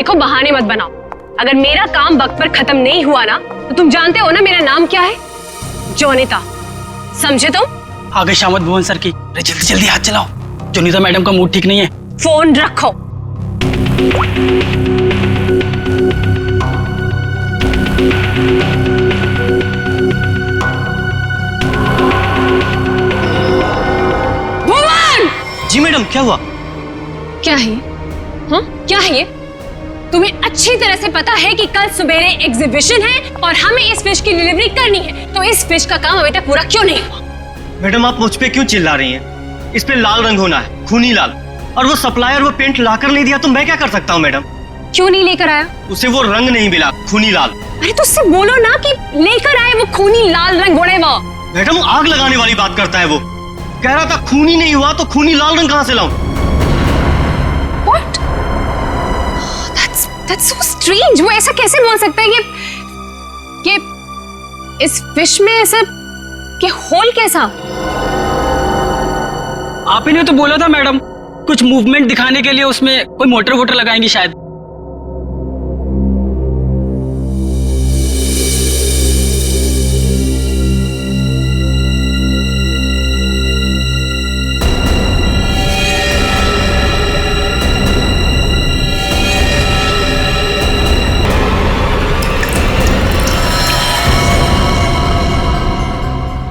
देखो बहाने मत बनाओ। अगर मेरा काम वक्त पर खत्म नहीं हुआ ना तो तुम जानते हो ना मेरा नाम क्या है? जोनिता, समझे तुम? आगे शामत भुवन सर की। अरे जल्दी जल्दी हाथ चलाओ, जोनिता मैडम का मूड ठीक नहीं है। फोन रखो। भुवन! जी मैडम, क्या हुआ? क्या है? हाँ, क्या है ये? तुम्हें अच्छी तरह से पता है कि कल सुबेरे एग्जीबिशन है और हमें इस फिश की डिलीवरी करनी है, तो इस फिश का काम अभी तक पूरा क्यों नहीं हुआ? मैडम, आप मुझ पे क्यों चिल्ला रही हैं? इस पे लाल रंग होना है, खूनी लाल। और वो सप्लायर वो पेंट लाकर नहीं दिया तो मैं क्या कर सकता हूँ मैडम? क्यों नहीं लेकर आया? उसे वो रंग नहीं मिला, खूनी लाल। अरे तो उससे बोलो ना कि लेकर आए वो खूनी लाल रंग घोड़े वो। मैडम, आग लगाने वाली बात करता है वो। कह रहा था खूनी नहीं हुआ तो खूनी लाल रंग कहाँ से लाऊं? What? That's so strange. वो ऐसा कैसे बोल सकता है कि इस फिश में ऐसा कि होल कैसा? आप ही ने तो बोला था मैडम, कुछ मूवमेंट दिखाने के लिए उसमें कोई मोटर वोटर लगाएंगी शायद।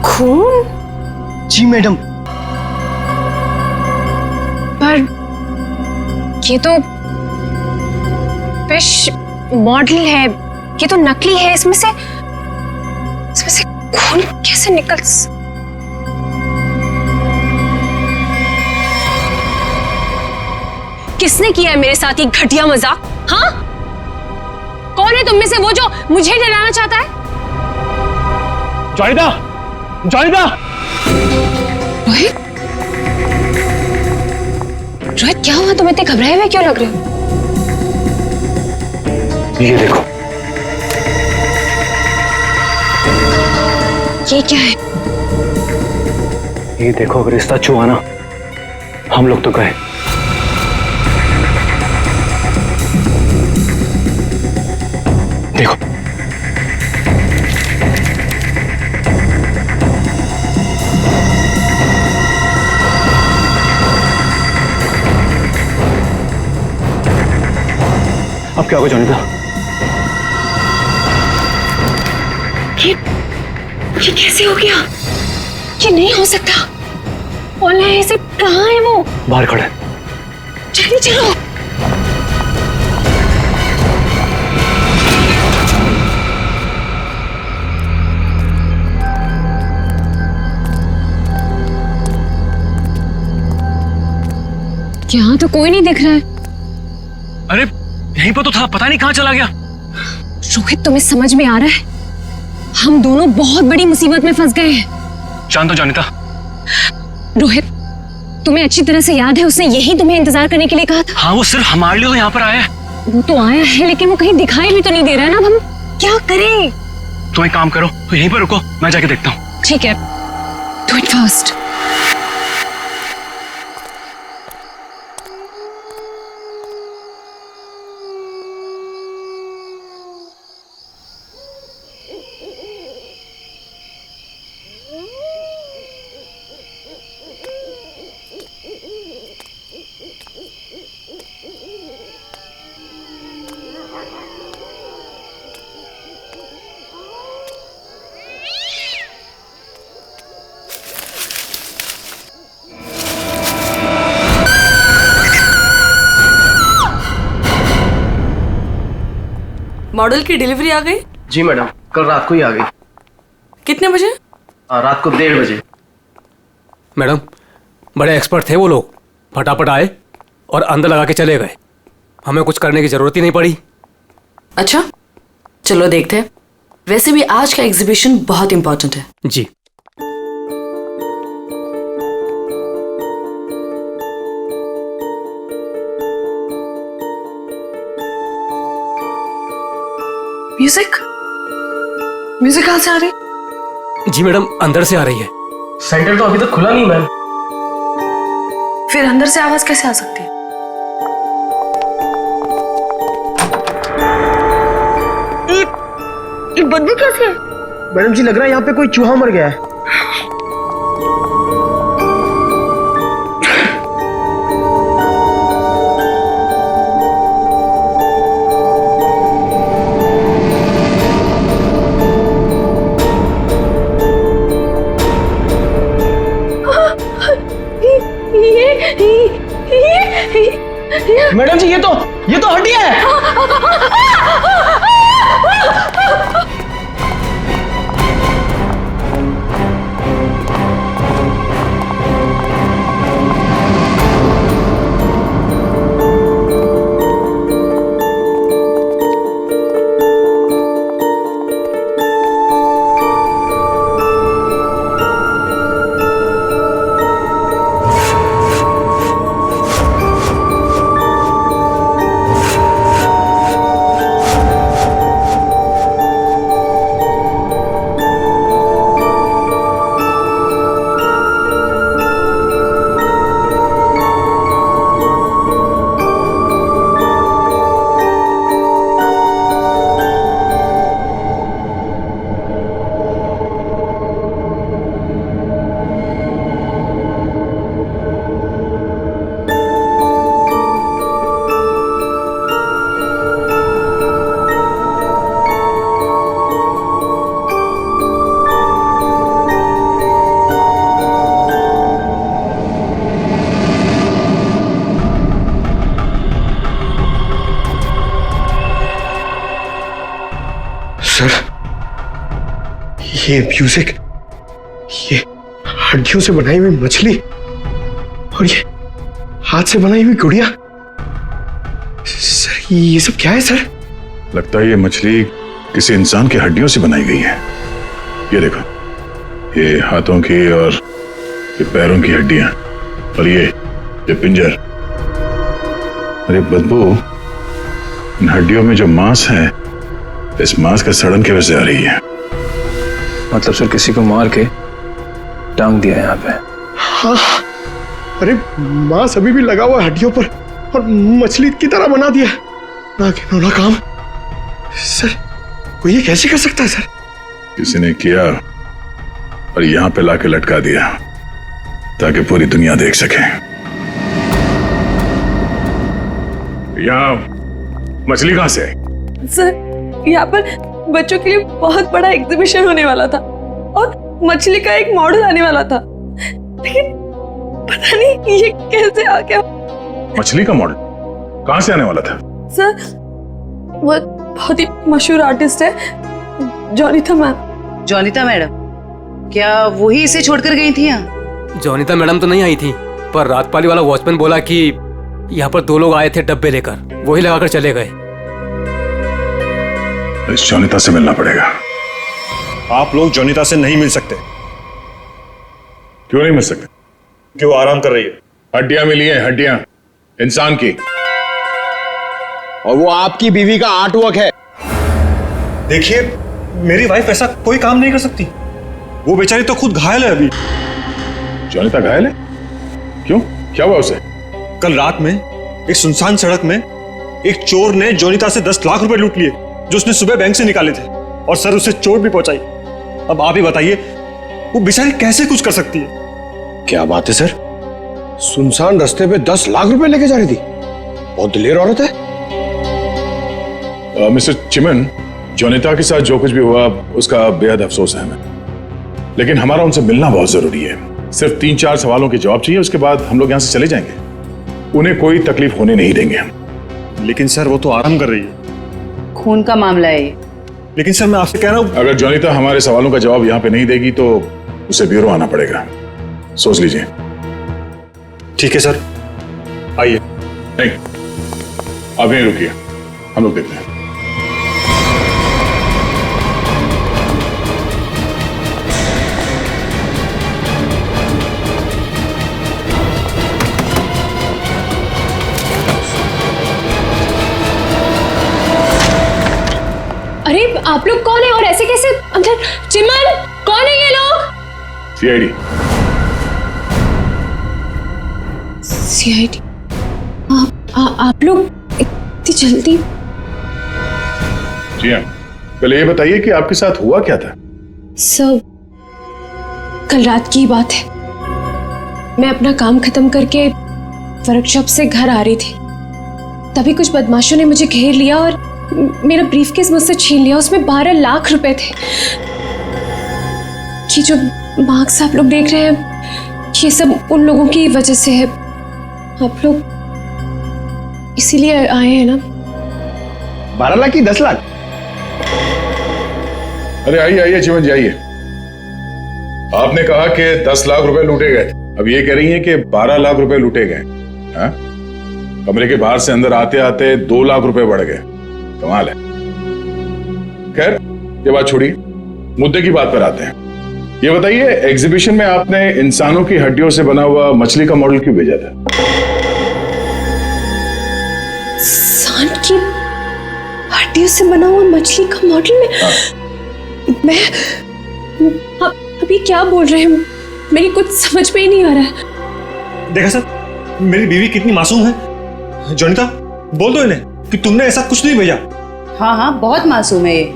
खून? जी मैडम। पर ये तो फिश मॉडल है, ये तो नकली है। इसमें से खून कैसे निकल? किसने किया है मेरे साथ ये घटिया मजाक? हाँ, कौन है तुम में से वो जो मुझे डराना चाहता है? जोनिता, जोनिता! रोहित, रोहित क्या हुआ? तुम इतने घबराए हुए क्यों लग रहे हो? ये देखो। ये क्या है? ये देखो, अगर रिश्ता छुआ ना, हम लोग तो गए। देखो, अब क्या होगा जोनिता? ये कैसे हो गया? ये नहीं हो सकता। कौन है ऐसे? कहाँ है वो? बाहर खड़े। जल्दी चलो। यहाँ तो कोई नहीं दिख रहा है। अरे यहीं पर तो था, पता नहीं कहाँ चला गया। रोहित, तुम्हें समझ में आ रहा है? हम दोनों बहुत बड़ी मुसीबत में फंस गए हैं। जानता हूं जोनिता। रोहित, तुम्हें अच्छी तरह से याद है उसने यही तुम्हें इंतजार करने के लिए कहा था? हाँ, वो सिर्फ हमारे लिए तो यहाँ पर आया है। वो तो आया है, लेकिन वो कहीं दिखाई भी तो नहीं दे रहा है ना। अब हम क्या करें? तो एक काम करो, तो यहीं पर रुको, मैं जाके देखता हूँ। ठीक है, डू इट फास्ट। मॉडल की डिलीवरी आ गई? जी मैडम, कल रात को ही आ गई। कितने बजे? रात को 1:30 बजे। मैडम, बड़े एक्सपर्ट थे वो लोग, फटाफट आए और अंदर लगा के चले गए। हमें कुछ करने की जरूरत ही नहीं पड़ी। अच्छा, चलो देखते हैं। वैसे भी आज का एग्जीबिशन बहुत इंपॉर्टेंट है। जी। म्यूजिक कहाँ से आ रही? जी मैडम, अंदर से आ रही है। सेंटर तो अभी तक खुला नहीं मैम। फिर अंदर से आवाज कैसे आ सकती है? ये बदबू कैसे है? मैडम जी लग रहा है यहाँ पे कोई चूहा मर गया है। मैडम जी ये तो हड्डियां है। सर ये म्यूजिक, ये हड्डियों से बनाई हुई मछली और ये हाथ से बनाई हुई गुड़िया, सर ये सब क्या है सर? लगता है ये मछली किसी इंसान की हड्डियों से बनाई गई है। ये देखो, ये हाथों की और ये पैरों की हड्डियां और ये पिंजर। अरे बदबू, इन हड्डियों में जो मांस है, इस मांस का सड़न की वजह से आ रही है। मतलब सर किसी को मार के टांग दिया यहाँ पे। हाँ, अरे मांस अभी भी लगा हुआ है हड्डियों पर और मछली की तरह बना दिया। ना घिनौना काम सर, कोई ये कैसे कर सकता है सर? किसी ने किया और यहाँ पे लाके लटका दिया ताकि पूरी दुनिया देख सके। यहाँ मछली कहां से आई? सर यहाँ पर बच्चों के लिए बहुत बड़ा एग्जीबिशन होने वाला था और मछली का एक मॉडल आने वाला था, लेकिन पता नहीं ये कैसे आ गया। मछली का मॉडल कहां से आने वाला था? सर वो एक बहुत ही मशहूर आर्टिस्ट है, जॉनिता मैम। जॉनिता मैडम, क्या वही इसे छोड़कर गई थी यहाँ? जॉनिता मैडम तो नहीं आई थी, पर रात पाली वाला वॉचमैन बोला कि यहाँ पर 2 लोग आए थे डब्बे लेकर, वही लगाकर चले गए। इस जॉनिता से मिलना पड़ेगा। आप लोग जॉनिता से नहीं मिल सकते। क्यों नहीं मिल सकते? क्यों आराम कर रही है? हड्डियां मिली हैं, हड्डियां इंसान की, और वो आपकी बीवी का आर्टवर्क है। देखिए, मेरी वाइफ ऐसा कोई काम नहीं कर सकती। वो बेचारी तो खुद घायल है अभी। जॉनिता घायल है? क्यों, क्या हुआ उसे? कल रात में एक सुनसान सड़क में एक चोर ने जॉनिता से 10 लाख रुपए लूट लिए जो उसने सुबह बैंक से निकाले थे, और सर उसे चोट भी पहुंचाई। अब आप ही बताइए, वो बेचारी कैसे कुछ कर सकती है? क्या बात है सर, सुनसान रास्ते पे 10 लाख रुपए लेके जा रही थी? बहुत दिलेर औरत है। मिस्टर चिमन, जॉनिता के साथ जो कुछ भी हुआ उसका बेहद अफसोस है हमें, लेकिन हमारा उनसे मिलना बहुत जरूरी है। सिर्फ 3-4 सवालों के जवाब चाहिए, उसके बाद हम लोग यहाँ से चले जाएंगे। उन्हें कोई तकलीफ होने नहीं देंगे हम। लेकिन सर वो तो आराम कर रही है। खून का मामला है ये। लेकिन सर मैं आपसे कह रहा हूँ, अगर जॉनिता हमारे सवालों का जवाब यहाँ पे नहीं देगी तो उसे ब्यूरो आना पड़ेगा, सोच लीजिए। ठीक है सर, आइए। नहीं, आप यहीं रुकिए, हम लोग देखते हैं। अरे आप लोग कौन है और ऐसे कैसे अंदर? चिमन, कौन है ये लोग? सीआईडी। सीआईडी? आप लोग इतनी जल्दी? जी हाँ, पहले ये बताइए कि आपके साथ हुआ क्या था? सब कल रात की बात है। मैं अपना काम खत्म करके वर्कशॉप से घर आ रही थी, तभी कुछ बदमाशों ने मुझे घेर लिया और मेरा ब्रीफकेस मुझसे छीन लिया। उसमें 12 लाख रुपए थे। ये जो मार्क्स आप लोग देख रहे हैं, ये सब उन लोगों की वजह से है। आप लोग इसीलिए आए हैं ना? 12 लाख की 10 लाख? अरे आइए आइए चिमन जी आइए। आपने कहा कि 10 लाख रुपए लूटे गए, अब ये कह रही हैं कि 12 लाख रुपए लूटे गए। हाँ? कमरे के बाहर से अंदर आते आते 2 लाख रुपए बढ़ गए। कमाल है। खैर ये बात छोड़िए, मुद्दे की बात पर आते हैं। ये बताइए, एग्जीबिशन में आपने इंसानों की हड्डियों से बना हुआ मछली का मॉडल क्यों भेजा था? सांड की हड्डियों से बना हुआ मछली का मॉडल में? मैं अभी क्या बोल रहे हैं? मेरी कुछ समझ में ही नहीं आ रहा है। देखा सर, मेरी बीवी कितनी मासूम है। जोनिता, बोल दो इन्हें कि तुमने ऐसा कुछ नहीं भेजा। हाँ हाँ, बहुत मासूम है ये,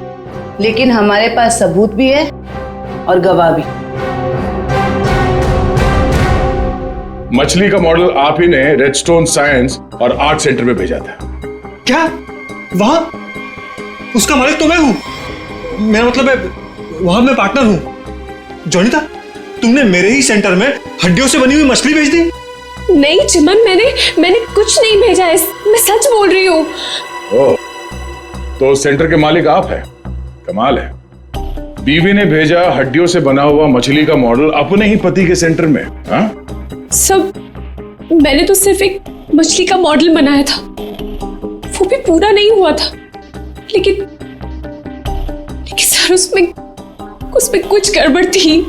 लेकिन हमारे पास सबूत भी है और गवाह भी। मछली का मॉडल आप ही ने रेडस्टोन साइंस और आर्ट सेंटर में भेजा था। क्या? वहां उसका मालिक तो मैं हूं। मेरा मतलब है वहां मैं पार्टनर हूं। जोनिता, तुमने मेरे ही सेंटर में हड्डियों से बनी हुई मछली भेज दी? नहीं चिमन, मैंने कुछ नहीं भेजा है। मैं सच बोल रही हूँ। ओह, तो सेंटर के मालिक आप हैं। कमाल है। बीवी ने भेजा हड्डियों से बना हुआ मछली का मॉडल अपने ही पति के सेंटर में। हाँ? सब मैंने तो सिर्फ एक मछली का मॉडल बनाया था, वो भी पूरा नहीं हुआ था। लेकिन सर उसमें कुछ गड़बड़ थी।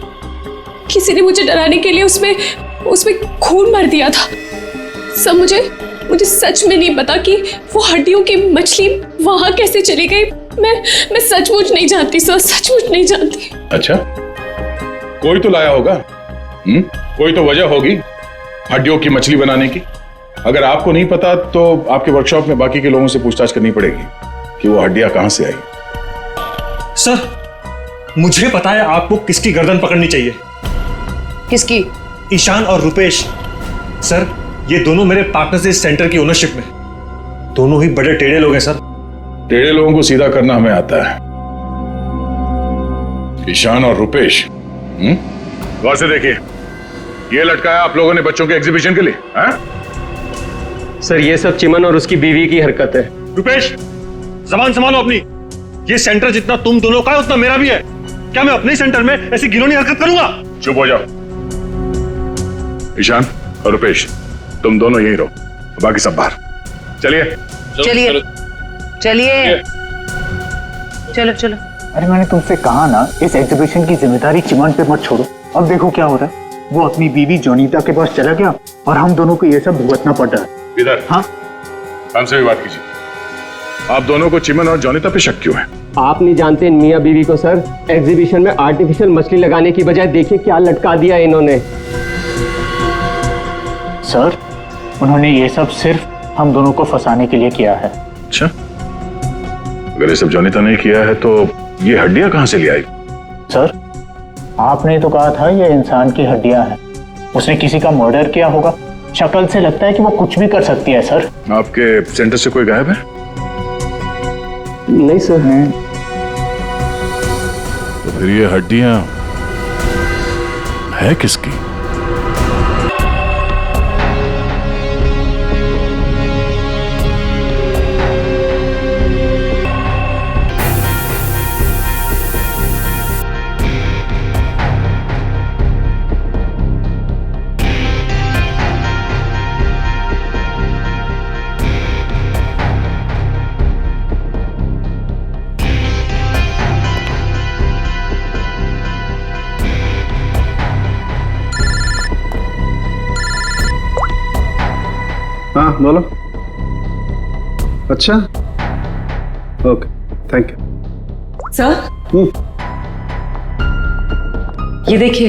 किसी ने मुझे डराने के लिए उसमें खून भर दिया था। सब मुझे सच में नहीं पता कि वो हड्डियों की मछली वहां कैसे चली गई। मैं सचमुच नहीं जानती सर, सचमुच नहीं जानती। अच्छा, कोई तो लाया होगा। कोई तो वजह होगी हड्डियों की मछली बनाने की। अगर आपको नहीं पता तो आपके वर्कशॉप में बाकी के लोगों से पूछताछ करनी पड़ेगी कि वो हड्डियां कहां से आई। सर, मुझे पता है आपको किसकी गर्दन पकड़नी चाहिए। किसकी? ईशान और रुपेश। सर, ये दोनों मेरे पार्टनर्स इस सेंटर की ओनरशिप में। दोनों ही बड़े टेढ़े लोग हैं सर। टेढ़े लोगों को सीधा करना हमें आता है। ईशान और रुपेश, गौर से देखिए, ये लटकाया आप लोगों ने बच्चों के एग्जीबिशन के लिए। हाँ? सर ये सब चिमन और उसकी बीवी की हरकत है। रुपेश, जबान संभालो अपनी। ये सेंटर जितना तुम दोनों का है उतना मेरा भी है। क्या मैं अपने सेंटर में ऐसी घिनौनी हरकत करूंगा? चुप हो जाओ। ईशान और रुपेश, तुम दोनों यहीं रहो, बाकी सब बाहर। चलिए चलिए चलिए, चलो चलो। अरे मैंने तुमसे कहा ना, इस एग्जीबिशन की जिम्मेदारी चिमन पे मत छोड़ो। अब देखो क्या हो रहा है। वो अपनी बीवी जोनीता के पास चला गया और हम दोनों को ये सब भुगतना पड़ रहा है। इधर। हाँ, हमसे भी बात कीजिए। आप दोनों को चिमन और जोनीता पे शक क्यों है? आप नहीं जानते इन मियाँ बीवी को सर। एग्जीबिशन में आर्टिफिशियल मछली लगाने की बजाय देखिए क्या लटका दिया इन्होंने। सर, उन्होंने ये सब सिर्फ हम दोनों को फंसाने के लिए किया है। अच्छा, अगर ये सब जोनीता ने किया है तो ये हड्डियां कहां से ले आई? सर, आपने तो कहा था ये इंसान की हड्डियां हैं। उसने किसी का मर्डर किया होगा। शक्ल से लगता है कि वो कुछ भी कर सकती है। सर, आपके सेंटर से कोई गायब है? नहीं सर। तो फिर ये हड्डियां है किसकी? हाँ बोलो। अच्छा, ओके, थैंक यू। सर, ये देखिए।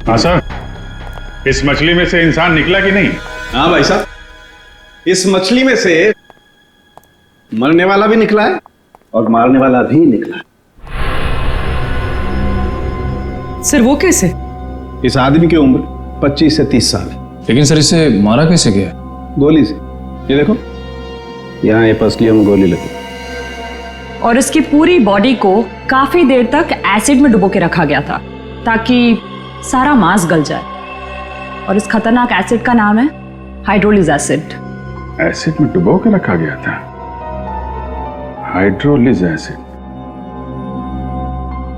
हाँ सर, इस मछली में से इंसान निकला कि नहीं? हाँ भाई साहब, इस मछली में से मरने वाला भी निकला है और मारने वाला भी निकला है। सर वो कैसे? इस आदमी की उम्र 25 से 30 साल है। लेकिन सर इसे मारा कैसे गया? गोली से। ये देखो, यहाँ ये पसलियों में गोली लगी। और इसकी पूरी बॉडी को काफी देर तक एसिड में डुबो के रखा गया था ताकि सारा मांस गल जाए। और इस खतरनाक एसिड का नाम है हाइड्रोलिज एसिड। एसिड में डुबो के रखा गया था? हाइड्रोलिज एसिड।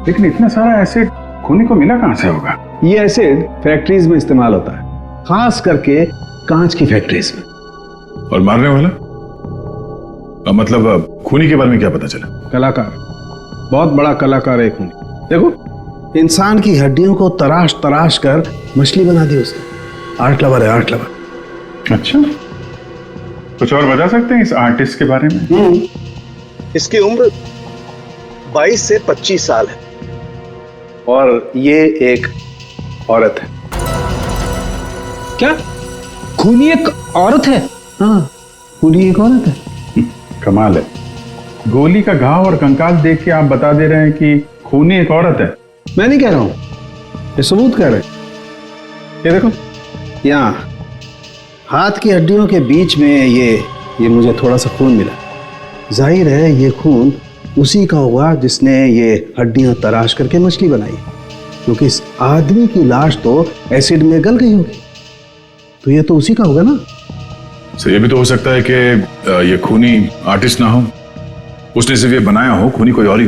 लेकिन इतना सारा एसिड खूनी को मिला कहां से होगा? ये एसिड फैक्ट्रीज में इस्तेमाल होता है, खास करके कांच की फैक्ट्रीज में। और मारने वाला? मतलब खूनी के बारे में क्या पता चला? कलाकार, बहुत बड़ा कलाकार है खूनी। देखो, इंसान की हड्डियों को तराश तराश कर मछली बना दी उसने। आर्ट लवर है, आर्ट लवर। अच्छा, कुछ और बता सकते हैं इस आर्टिस्ट के बारे में? इसकी उम्र 22 से 25 साल है और ये एक औरत है। क्या खूनी एक औरत है? हाँ, खूनी एक औरत है। कमाल है, गोली का घाव और कंकाल देख के आप बता दे रहे हैं कि खूनी एक औरत है। मैं नहीं कह रहा हूं, ये सबूत कह रहे हैं। ये देखो, यहाँ हाथ की हड्डियों के बीच में ये मुझे थोड़ा सा खून मिला। जाहिर है ये खून उसी का होगा जिसने ये हड्डियां तराश करके मछली बनाई, क्योंकि इस आदमी की लाश तो एसिड में गल गई होगी, तो ये तो उसी का होगा ना। सर ये भी तो हो सकता है कि ये खूनी आर्टिस्ट ना हो, उसने सिर्फ ये बनाया हो, खूनी कोई और ही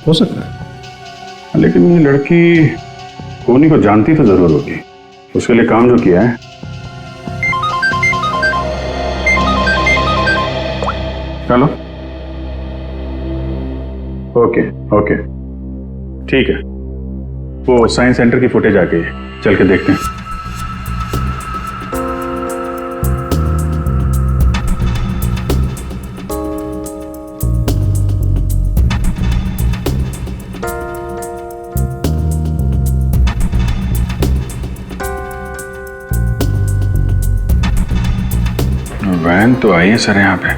हो सकता है। लेकिन ये लड़की खूनी को जानती तो जरूर होगी, उसके लिए काम जो किया है। चलो, ओके ओके ठीक है, वो साइंस सेंटर की फुटेज आ गई है, चल के देखते हैं। वैन तो आई है सर यहाँ पे।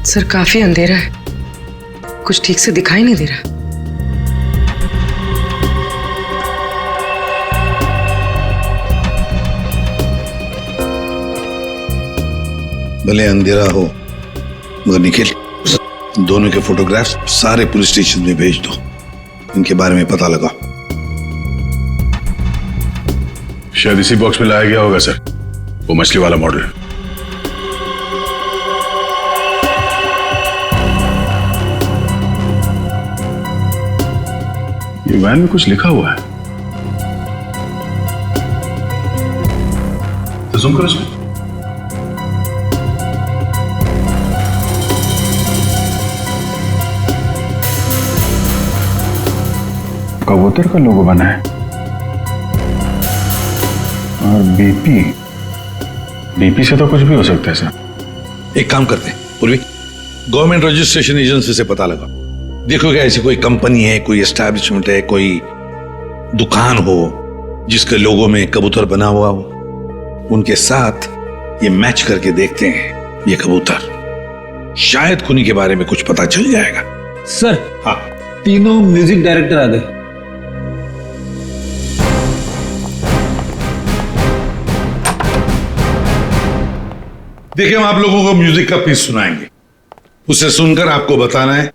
सर काफी अंधेरा है, कुछ ठीक से दिखाई नहीं दे रहा। भले अंधेरा हो मगर निखिल, दोनों के फोटोग्राफ्स सारे पुलिस स्टेशन में भेज दो, इनके बारे में पता लगा। शायद इसी बॉक्स में लाया गया होगा सर, वो मछली वाला मॉडल। ये वैन में कुछ लिखा हुआ है, तो जूम करो इसमें। कबूतर का लोगो बना है और बीपी से तो कुछ भी हो सकता है सर। एक काम करते हैं पूर्वी, गवर्नमेंट रजिस्ट्रेशन एजेंसी से पता लगा, देखो क्या ऐसी कोई कंपनी है, कोई एस्टैब्लिशमेंट है, कोई दुकान हो जिसके लोगो में कबूतर बना हुआ हो, उनके साथ ये मैच करके देखते हैं ये कबूतर, शायद खूनी के बारे में कुछ पता चल जाएगा। सर हाँ, तीनों म्यूजिक डायरेक्टर आ गए। देखिए, हम आप लोगों को म्यूजिक का पीस सुनाएंगे, उसे सुनकर आपको बताना है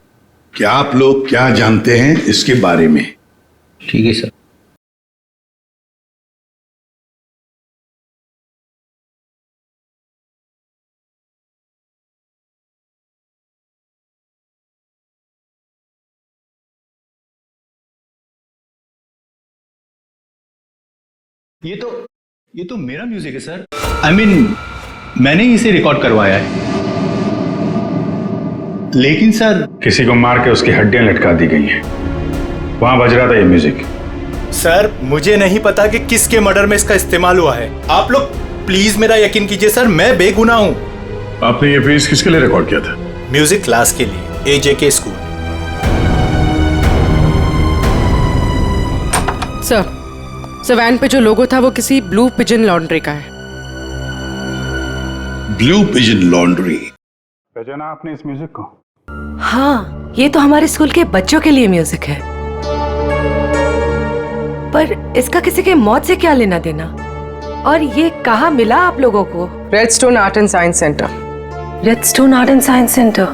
कि आप लोग क्या जानते हैं इसके बारे में। ठीक है सर। ये तो मेरा म्यूजिक है सर। I mean, मैंने इसे रिकॉर्ड करवाया है। लेकिन सर, किसी को मार के उसकी हड्डियां लटका दी गई हैं, वहां बज रहा था ये म्यूजिक। सर मुझे नहीं पता कि किसके मर्डर में इसका इस्तेमाल हुआ है, आप लोग प्लीज मेरा यकीन कीजिए सर, मैं बेगुनाह हूं। आपने ये पीस किसके लिए रिकॉर्ड किया था? म्यूजिक क्लास के लिए, AJK स्कूल। सर वैन पे जो लोगो था वो किसी ब्लू पिजन लॉन्ड्री का है। Blue pigeon laundry. पहचाना आपने इस म्यूजिक को? हाँ, ये तो हमारे स्कूल के बच्चों के लिए म्यूजिक है। पर इसका किसी के मौत से क्या लेना देना? और ये कहाँ मिला आप लोगों को? Redstone art and science centre. Redstone art and science centre.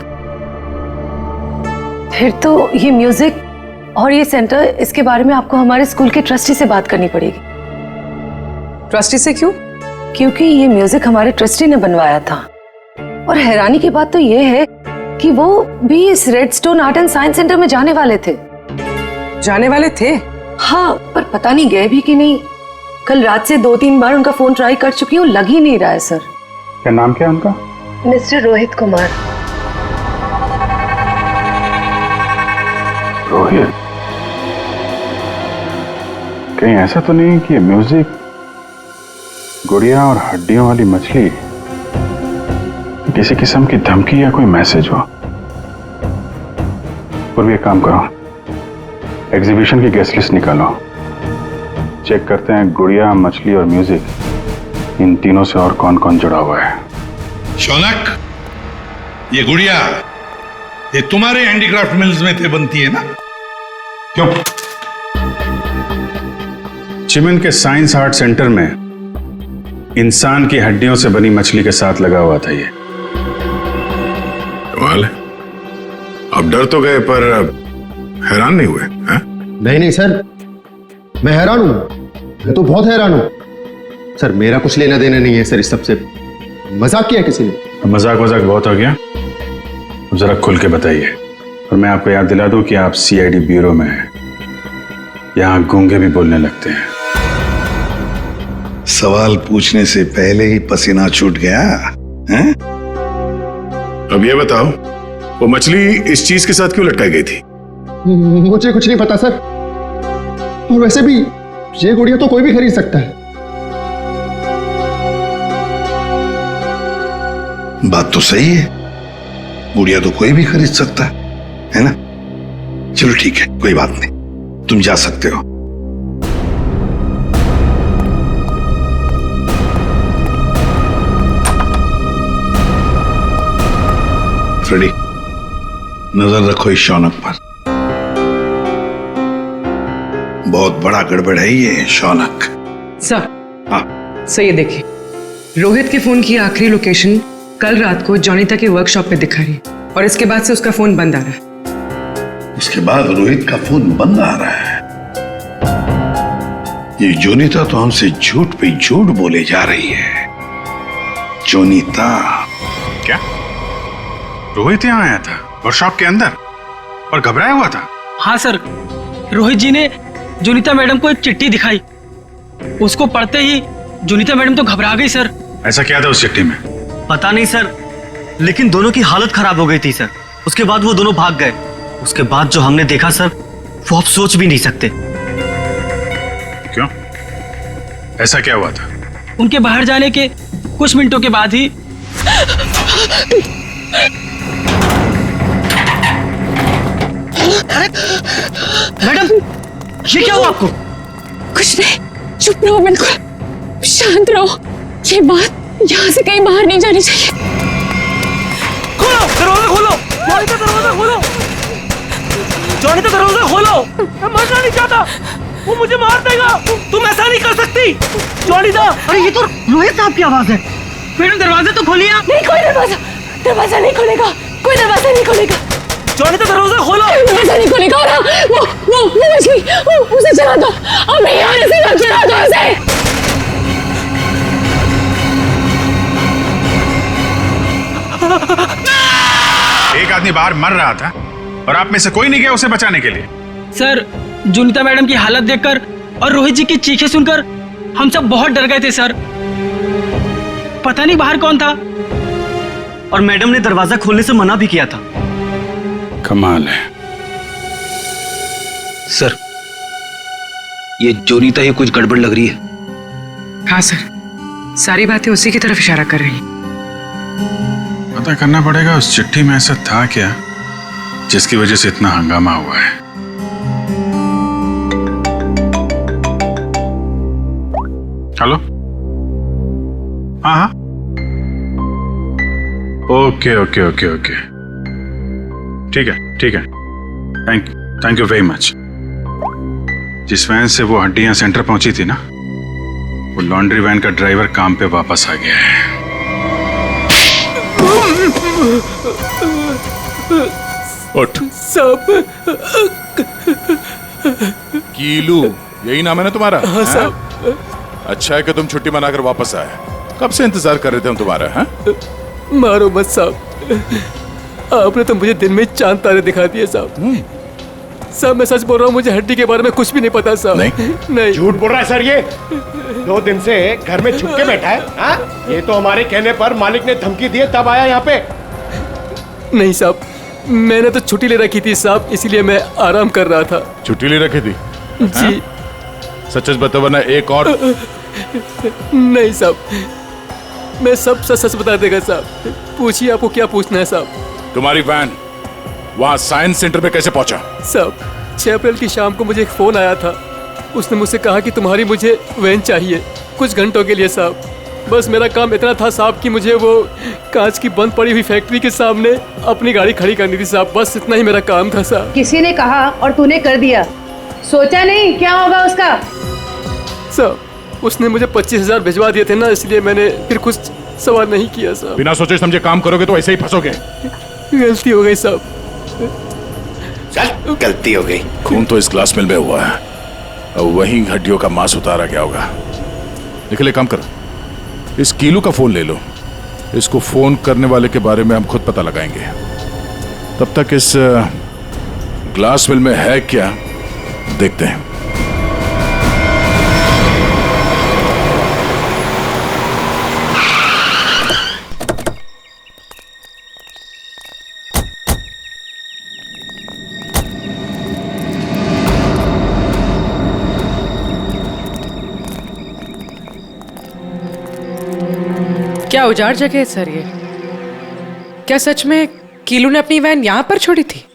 फिर तो ये म्यूजिक और ये सेंटर, इसके बारे में आपको हमारे स्कूल के ट्रस्टी से बात करनी पड़ेगी। ट्रस्टी से क्यों? क्योंकि ये म्यूजिक हमारे ट्रस्टी ने बनवाया था। और हैरानी की बात तो ये है कि वो भी इस redstone art and science centre में जाने वाले थे। जाने वाले थे? हाँ, पर पता नहीं गए भी कि नहीं। कल रात से 2-3 बार उनका फोन ट्राई कर चुकी हूँ, लग ही नहीं रहा है सर। क्या नाम क्या है उनका? मिस्टर रोहित कुमार। रोहित? कहीं ऐसा तो नहीं कि म्यूजिक गुड़िया और हड्डियों वाली मछली किसी किस्म की धमकी या कोई मैसेज हो? और भी एक काम करो, एग्जीबिशन की गेस्ट लिस्ट निकालो, चेक करते हैं गुड़िया, मछली और म्यूजिक, इन तीनों से और कौन कौन जुड़ा हुआ है। शौनक, ये गुड़िया ये तुम्हारे हैंडीक्राफ्ट मिल्स में थे बनती है ना? क्यों? चिमन के साइंस आर्ट सेंटर में इंसान की हड्डियों से बनी मछली के साथ लगा हुआ था ये। कमाल है, अब डर तो गए पर हैरान नहीं हुए? नहीं सर, मैं हैरान हूं, मैं तो बहुत हैरान हूं सर। मेरा कुछ लेना देना नहीं है सर इस सबसे। मजाक किया किसी ने? मजाक वजाक बहुत हो गया, अब जरा खुल के बताइए। और मैं आपको याद दिला दूं कि आप सीआईडी ब्यूरो में हैं, यहां गूंगे भी बोलने लगते हैं। सवाल पूछने से पहले ही पसीना छूट गया हैं? अब ये बताओ, वो मछली इस चीज के साथ क्यों लटकाई गई थी? मुझे कुछ नहीं पता सर, और वैसे भी ये गुड़िया तो कोई भी खरीद सकता है। बात तो सही है, गुड़िया तो कोई भी खरीद सकता है ना? चलो ठीक है, कोई बात नहीं, तुम जा सकते हो। फ्रेडी, नजर रखो इस शौनक पर, बहुत बड़ा गड़बड़ है ये शौनक। सर, हाँ सर ये देखिए, रोहित के फोन की आखिरी लोकेशन कल रात को जॉनिता के वर्कशॉप पे दिखा रही है, और इसके बाद से उसका फोन बंद आ रहा है। उसके बाद रोहित का फोन बंद आ रहा है? ये जोनीता तो हमसे झूठ पे झूठ बोले जा रही है। जोनीता? क्या रोहित यहाँ आया था वर्कशॉप के अंदर और घबराया हुआ था? हाँ सर, रोहित जी ने जोनीता मैडम को एक चिट्ठी दिखाई, उसको पढ़ते ही जोनीता मैडम तो घबरा गई सर। ऐसा क्या था उस चिट्ठी में? पता नहीं सर, लेकिन दोनों की हालत खराब हो गई थी सर। उसके बाद वो दोनों भाग गए। उसके बाद जो हमने देखा सर, वो आप सोच भी नहीं सकते। क्यों? ऐसा क्या हुआ था? उनके बाहर जाने के कुछ मिनटों के बाद ही मैडम, ये क्या हुआ आपको? कुछ नहीं, चुप रहो, बिल्कुल शांत रहो। ये बात यहाँ से कहीं बाहर नहीं जानी चाहिए। खोलो दरवाजा, खोलो जॉनिता, दरवाजा खोलो जॉनिता, दरवाजा खोलो। मैं मरना नहीं चाहता, वो मुझे मार देगा। तुम ऐसा नहीं कर सकती जॉनिता। अरे ये तो रोहित साहब की आवाज है। मैडम दरवाजा तो खोलिए आप। नहीं, कोई दरवाजा नहीं खुलेगा, कोई दरवाजा नहीं खुलेगा। जॉनिता दरवाजा खोलो। दरवाजा नहीं खुलेगा। वो मछली, उसे चला दो, अब यहाँ से चला दो उसे। एक आदमी बाहर मर रहा था और आप में से कोई नहीं गया उसे बचाने के लिए? सर, जोनीता मैडम की हालत देखकर और रोहित जी की चीखें सुनकर हम सब बहुत डर गए थे सर। पता नहीं बाहर कौन था, और मैडम ने दरवाजा खोलने से मना भी किया था। कमाल है सर, ये जोनीता ही कुछ गड़बड़ लग रही है। हाँ सर, सारी बातें उसी की तरफ इशारा कर रही हैं। पता करना पड़ेगा उस चिट्ठी में ऐसा था क्या जिसकी वजह से इतना हंगामा हुआ है। हेलो? हाँ हाँ, ओके ओके ओके ओके, ठीक है ठीक है, थैंक यू वेरी मच। जिस वैन से वो हड्डियां सेंटर पहुंची थी ना, वो लॉन्ड्री वैन का ड्राइवर काम पे वापस आ गया है। उठ। सब कीलू, यही नाम है ना तुम्हारा? हाँ हैं? साहब। अच्छा है कि तुम छुट्टी मनाकर वापस आए। कब से इंतजार कर रहे थे हम तुम्हारा? हैं? मारो मत साहब, आपने तो मुझे दिन में चांद तारे दिखा दिए साहब। साहब मैं सच बोल रहा हूँ, मुझे हड्डी के बारे में कुछ भी नहीं पता साहब। नहीं झूठ बोल रहा है सर ये। 2 दिन से घर में छुप के बैठा है। हाँ? ये तो हमारे कहने पर मालिक ने धमकी दी तब आया यहाँ पे। नहीं साहब, मैंने तो छुट्टी ले रखी थी साहब, इसीलिए मैं आराम कर रहा था। छुट्टी ले रखी थी? जी। सच सच बताओ वरना एक और। नहीं साहब, मैं सब सच बता देगा साहब। पूछिए, आपको क्या पूछना है साहब? तुम्हारी वैन वहाँ साइंस सेंटर पे कैसे पहुंचा? साहब 6 अप्रैल की शाम को मुझे एक फोन आया था। उसने मुझसे कहा कि तुम्हारी मुझे वैन चाहिए कुछ घंटों के लिए साहब। बस मेरा काम इतना था साहब कि मुझे वो कांच की बंद पड़ी हुई फैक्ट्री के सामने अपनी गाड़ी खड़ी करनी थी साहब। बस इतना ही मेरा काम था साहब। किसी ने कहा और तूने कर दिया, सोचा नहीं क्या होगा उसका? साहब उसने मुझे 25,000 भिजवा दिए थे ना, इसलिए मैंने फिर कुछ सवाल नहीं किया साहब। बिना सोचे समझे काम करोगे तो ऐसे ही फंसोगे। गलती हो गई साहब। चल, गलती हो गई। खून तो इस ग्लास मिल में हुआ है, अब वहीं हड्डियों का मांस उतारा गया होगा। निकले, काम करो, इस कीलू का फोन ले लो। इसको फोन करने वाले के बारे में हम खुद पता लगाएंगे। तब तक इस ग्लास मिल में है क्या देखते हैं। क्या उजाड़ जगह है सर ये? क्या सच में कीलू ने अपनी वैन यहाँ पर छोड़ी थी?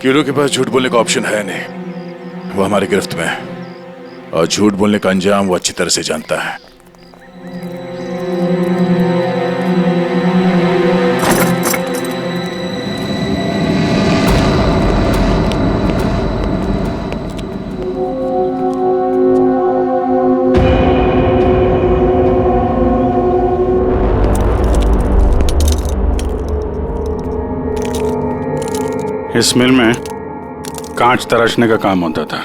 कीलू के पास झूठ बोलने का ऑप्शन है नहीं, वो हमारी गिरफ्त में है और झूठ बोलने का अंजाम वो अच्छी तरह से जानता है। इस मिल में कांच तराशने का काम होता था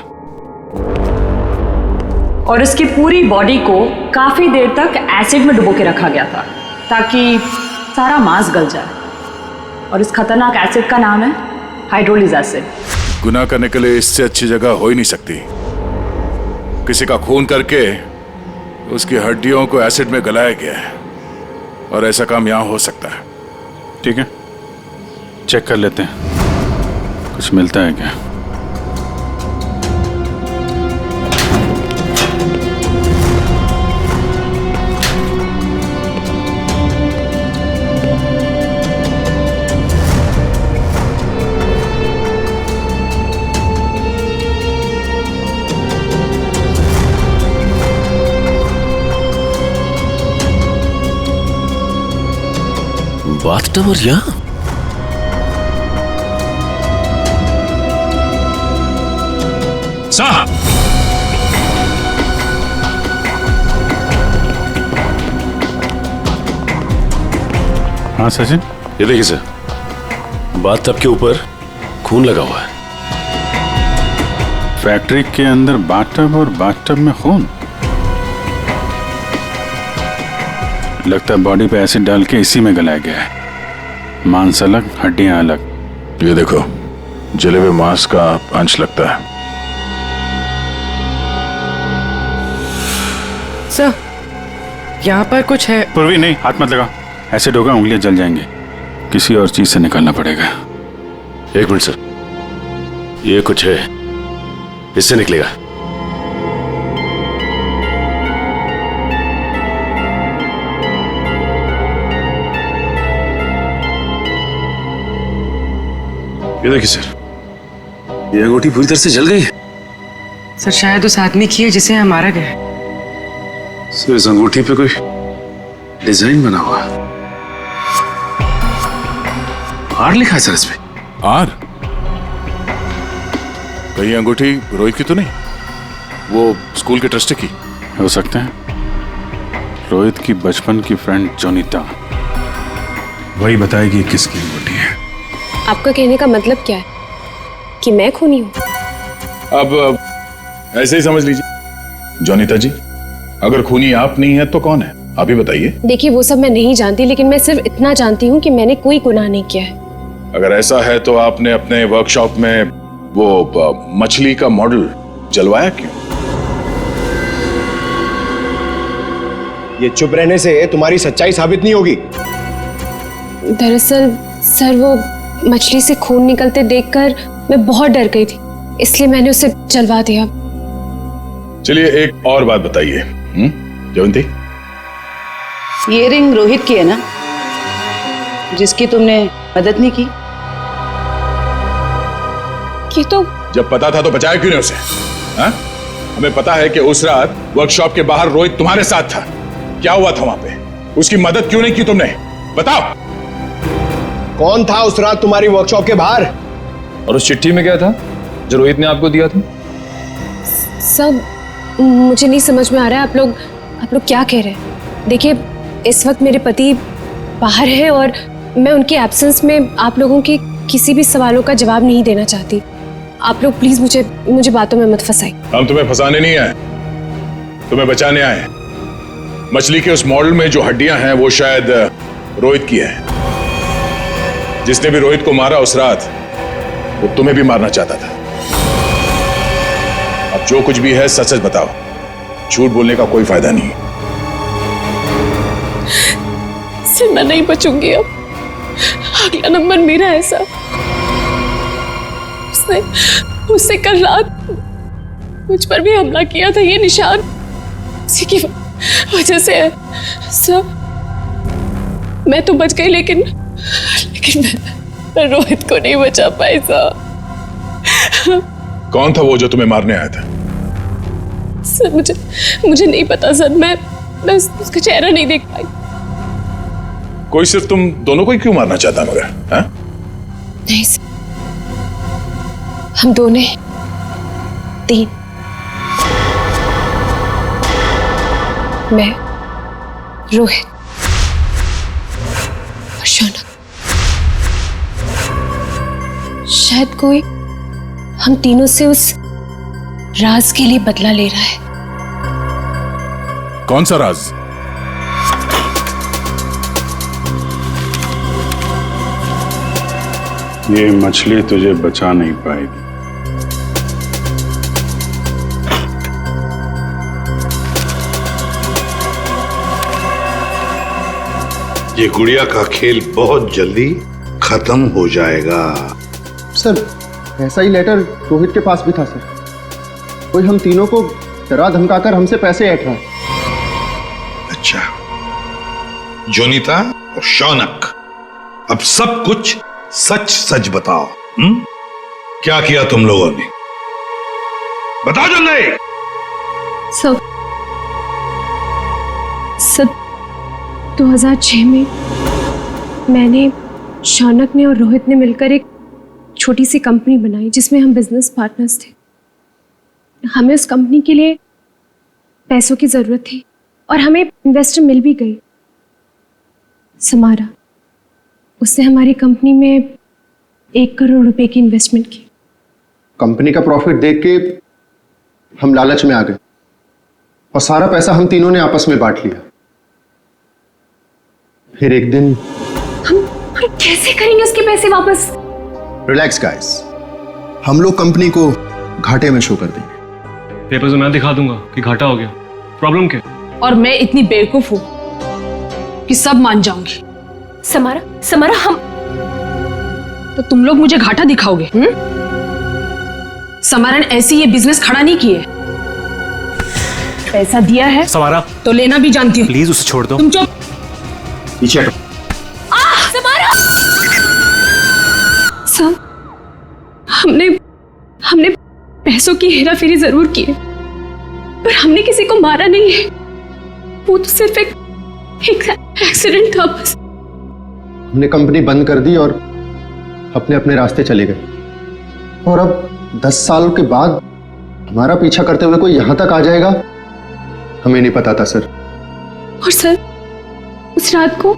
और इसकी पूरी बॉडी को काफी देर तक एसिड में डुबो के रखा गया था ताकि सारा मांस गल जाए। और इस खतरनाक एसिड का नाम है हाइड्रोलिज एसिड। गुनाह करने के लिए इससे अच्छी जगह हो ही नहीं सकती। किसी का खून करके उसकी हड्डियों को एसिड में गलाया गया है और ऐसा काम यहां हो सकता है। ठीक है, चेक कर लेते हैं कुछ मिलता है क्या। बाथटब और यहाँ साहब, हाँ सचिन, ये देखिए सर, बाथटब के ऊपर खून लगा हुआ है। फैक्ट्री के अंदर बाथटब और बाथटब में खून। लगता है बॉडी पे एसिड डाल के इसी में गलाया गया है। मांस अलग, हड्डियां अलग। ये देखो, जले हुए मांस का अंश लगता है। सर यहाँ पर कुछ है। पूर्वी नहीं, हाथ मत लगा, एसिड होगा, उंगलियां जल जाएंगी। किसी और चीज से निकालना पड़ेगा। एक मिनट सर, ये कुछ है, इससे निकलेगा। ये देखिए सर, ये अंगूठी पूरी तरह से जल गई है। सर शायद उस आदमी की है जिसे यहाँ मारा गया है। सर इस अंगूठी पे कोई डिजाइन बना हुआ है। आर लिखा है सर इस पे। आर? कहीं अंगूठी रोहित की तो नहीं? वो स्कूल के ट्रस्टी की हो सकते हैं। रोहित की बचपन की फ्रेंड जोनीता, वही बताएगी किसकी अंगूठी है। आपका कहने का मतलब क्या है कि मैं खूनी हूँ? अब ऐसे ही समझ लीजिए। जोनीता जी, अगर खूनी आप नहीं है तो कौन है, आप ही बताइए। देखिए वो सब मैं नहीं जानती, लेकिन मैं सिर्फ इतना जानती हूँ कि मैंने कोई गुनाह नहीं किया है। अगर ऐसा है तो आपने अपने वर्कशॉप में वो मछली का मॉडल जलवाया क्यों? ये चुप रहने से तुम्हारी सच्चाई साबित नहीं होगी। दरअसल सर, वो मछली से खून निकलते देखकर मैं बहुत डर गई थी, इसलिए मैंने उसे जलवा दिया। चलिए एक और बात बताइए जयंती, ये रिंग रोहित की है ना, जिसकी तुमने मदद नहीं की? कि तो जब पता था तो बचाया क्यों नहीं उसे? हा? हमें पता है कि उस रात वर्कशॉप के बाहर रोहित तुम्हारे साथ था। क्या हुआ था वहां पे? उसकी मदद क्यों नहीं की तुमने? बताओ। कौन था उस रात तुम्हारी वर्कशॉप के बाहर? और उस चिट्ठी में क्या था जो रोहित ने आपको दिया था? सब मुझे नहीं समझ में आ रहा है। आप लोग क्या कह रहे हैं? देखिए इस वक्त मेरे पति बाहर है और मैं उनके एब्सेंस में आप लोगों के किसी भी सवालों का जवाब नहीं देना चाहती। आप लोग प्लीज मुझे बातों में मत फंसाइए। हम तुम्हें फंसाने नहीं आए, तुम्हें बचाने आए। मछली के उस मॉडल में जो हड्डियां हैं वो शायद रोहित की है। जिसने भी रोहित को मारा उस रात वो तुम्हें भी मारना चाहता था। अब जो कुछ भी है सच सच बताओ, झूठ बोलने का कोई फायदा नहीं। सर मैं नहीं बचूंगी अब, अगला नंबर मेरा है सर। उसने कल रात मुझ पर भी हमला किया था। ये निशान उसी की वजह से है सर। मैं तो बच गई, लेकिन मैं रोहित को नहीं बचा पाई सर। कौन था वो जो तुम्हें मारने आया था? सर मुझे नहीं पता सर। मैं उसका चेहरा नहीं देख पाई। कोई सिर्फ तुम दोनों को ही क्यों मारना चाहता मगर? हाँ? नहीं सर, हम दोनों 3, मैं, रोहित और शौनक। शायद कोई हम तीनों से उस राज के लिए बदला ले रहा है। कौन सा राज? ये मछली तुझे बचा नहीं पाएगी। ये गुड़िया का खेल बहुत जल्दी खत्म हो जाएगा। सर ऐसा ही लेटर रोहित के पास भी था सर। कोई हम तीनों को डरा धमकाकर हमसे पैसे ऐंठ रहा है। अच्छा, जोनीता और शौनक, अब सब कुछ सच सच बताओ। क्या किया तुम लोगों ने? बताओ जल्दी। सब 2006 में मैंने, शौनक ने और रोहित ने मिलकर एक छोटी सी कंपनी बनाई जिसमें हम बिजनेस पार्टनर्स थे। हमें उस कंपनी के लिए पैसों की जरूरत थी और हमें इन्वेस्टर मिल भी गई, समारा। उसने हमारी कंपनी में 1 करोड़ रुपए की इन्वेस्टमेंट की। कंपनी का प्रॉफिट देख के हम लालच में आ गए और सारा पैसा हम तीनों ने आपस में बांट लिया। फिर एक दिन हम कैसे करेंगे उसके पैसे वापस? रिलैक्स गाइस, हम लोग कंपनी को घाटे में शो कर देंगे। पेपर्स में मैं दिखा दूंगा कि घाटा हो गया। प्रॉब्लम क्या? और मैं इतनी बेवकूफ हूं कि सब मान जाऊंगी। समारा हम तो तुम लोग मुझे घाटा दिखाओगे? समारा ने ऐसी ये बिजनेस खड़ा नहीं किए। पैसा दिया है समारा तो लेना भी जानती हूँ। प्लीज उसे छोड़ दो। तुम चुप। पीछे हटो। सर हमने पैसों की हेराफेरी जरूर की है, पर हमने किसी को मारा नहीं है। वो तो सिर्फ एक एक्सीडेंट था बस। हमने कंपनी बंद कर दी और अपने अपने रास्ते चले गए। और अब 10 साल के बाद हमारा पीछा करते हुए कोई यहां तक आ जाएगा, हमें नहीं पता था सर। और सर, उस रात को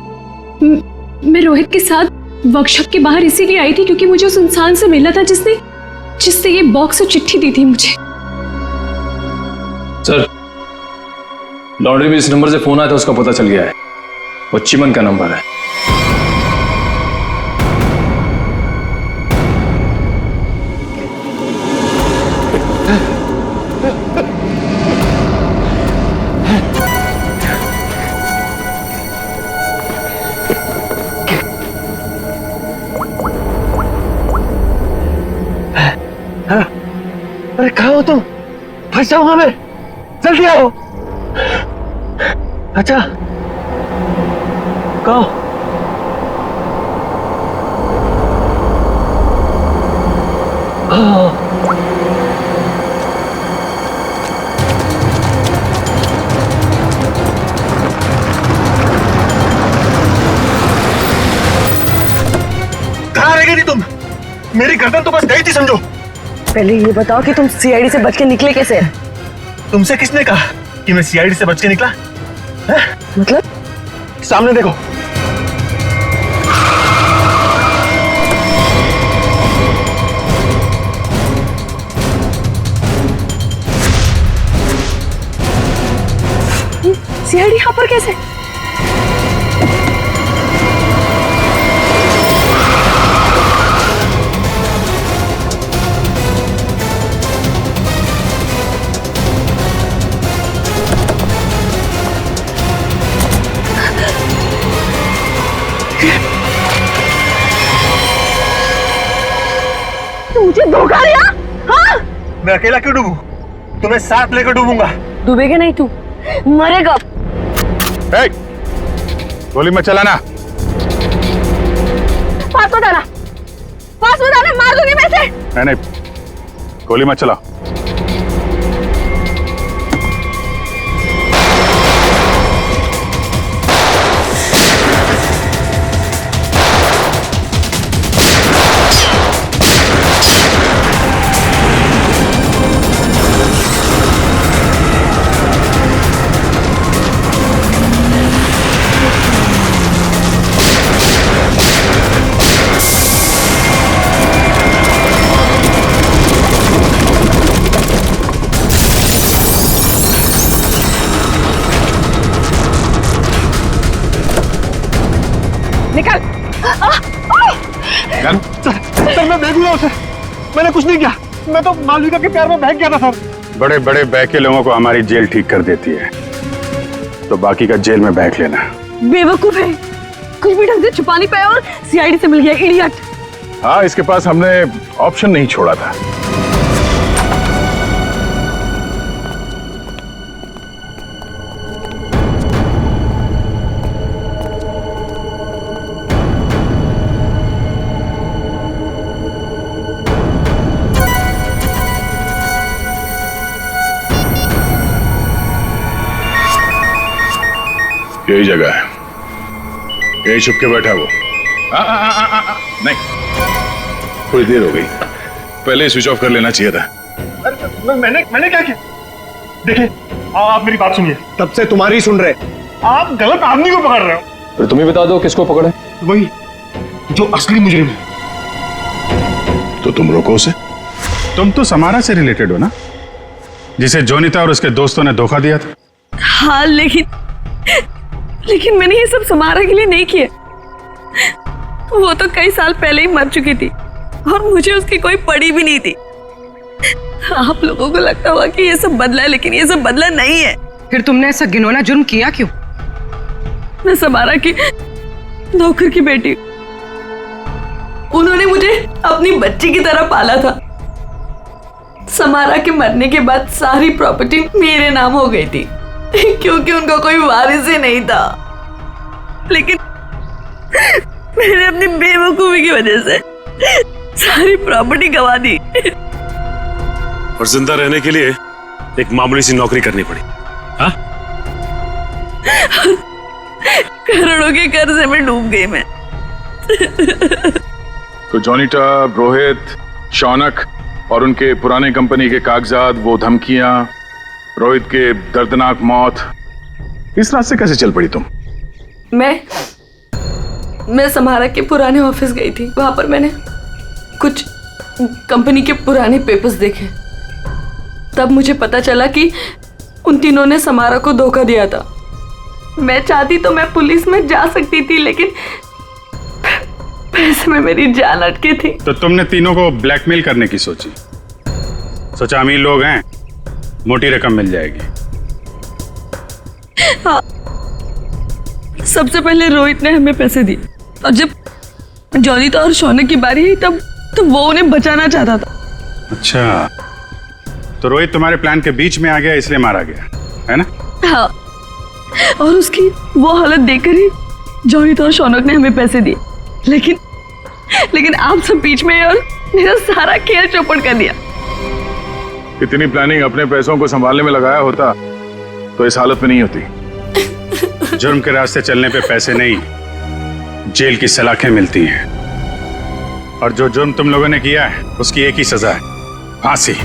मैं रोहित के साथ वर्कशॉप के बाहर इसीलिए आई थी क्योंकि मुझे उस इंसान से मिलना था जिसने ये बॉक्स और चिट्ठी दी थी मुझे। सर, लॉन्ड्री में जिस नंबर से फोन आया था उसका पता चल गया है, वो चिमन का नंबर है। अरे कहाँ हो तुम? फंस जाऊंगा मैं, जल्दी आओ। अच्छा कहो। कहाँ रह गई थी तुम? मेरी गर्दन तो बस गई थी समझो। पहले ये बताओ कि तुम सीआईडी से बच के निकले कैसे? तुमसे किसने कहा कि मैं सीआईडी से बच के निकला? मतलब? सामने देखो। सीआईडी यहाँ पर कैसे? मुझे धोखा दिया? हाँ? मैं अकेला क्यों डूबूं? तुम्हें साथ लेकर डूबूंगा। डूबेगा नहीं तू, मरेगा। गोली मत चलाना। पास मत आना, पास मत आना, मार दूंगी मैं इसे। नहीं, गोली मत चलाओ। निकल। सर मैं बेगुनाह हूं सर, मैंने कुछ नहीं किया। मैं तो मालविका के प्यार में बहक गया था सर। बड़े बड़े बह के लोगों को हमारी जेल ठीक कर देती है, तो बाकी का जेल में बहक लेना। बेवकूफ है, कुछ भी ढंग से छुपा नहीं पाया और सीआईडी से मिल गया, इडियट। हाँ, इसके पास हमने ऑप्शन नहीं छोड़ा था। यही जगह है, यही छुप के बैठा वो। नहीं, थोड़ी देर हो गई, पहले स्विच ऑफ कर लेना चाहिए था। मैंने क्या किया? देखिए, आप मेरी बात सुनिए। तब से तुम्हारी सुन रहे, आप गलत आदमी को पकड़ रहे हो। फिर तुम ही बता दो किसको पकड़े? वही जो असली मुजरिम है। तो तुम रोको उसे। तुम तो समारा से रिलेटेड हो ना, जिसे जोनिता और उसके दोस्तों ने धोखा दिया था। हाँ, लेकिन मैंने ये सब समारा के लिए नहीं किए। वो तो कई साल पहले ही मर चुकी थी और मुझे उसकी कोई पड़ी भी नहीं थी। आप लोगों को लगता होगा कि ये सब बदला है, लेकिन ये सब बदला नहीं है। फिर तुमने ऐसा घिनौना जुर्म किया क्यों? मैं समारा की नौकर की बेटी, उन्होंने मुझे अपनी बच्ची की तरह पाला था। समारा के मरने के बाद सारी प्रॉपर्टी मेरे नाम हो गई थी क्योंकि उनका कोई वारिस ही नहीं था। लेकिन मैंने अपनी बेवकूफी की वजह से सारी प्रॉपर्टी गंवा दी और जिंदा रहने के लिए एक मामूली सी नौकरी करनी पड़ी। हाँ? करोड़ों के कर्जे में डूब गई मैं। तो जॉनिटा, रोहित, शौनक और उनके पुराने कंपनी के कागजात, वो धमकियां, रोहित के दर्दनाक मौत, इस रास्ते कैसे चल पड़ी तुम? मैं समारा के पुराने ऑफिस गई थी। वहां पर मैंने कुछ कंपनी के पुराने पेपर्स देखे। तब मुझे पता चला कि उन तीनों ने समारा को धोखा दिया था। मैं चाहती तो मैं पुलिस में जा सकती थी, लेकिन पैसे में मेरी जान अटकी थी। तो तुमने तीनों को ब्लैकमेल करने की सोची? सोचा अमीर लोग हैं, मोटी रकम मिल जाएगी। हाँ, सबसे पहले रोहित ने हमें पैसे दिए, और जब जॉनिता और शौनक की बारी आई तब वो उन्हें बचाना चाहता था। अच्छा, तो रोहित तुम्हारे प्लान के बीच में आ गया, इसलिए मारा गया, है ना? हाँ, और उसकी वो हालत देखकर ही जॉनिता और शौनक ने हमें पैसे दिए। लेकिन आप सब बीच में और मेरा सारा खेल चौपट कर दिया। इतनी प्लानिंग अपने पैसों को संभालने में लगाया होता तो इस हालत में नहीं होती। जुर्म के रास्ते चलने पे पैसे नहीं, जेल की सलाखें मिलती हैं। और जो जुर्म तुम लोगों ने किया है उसकी एक ही सजा है, फांसी।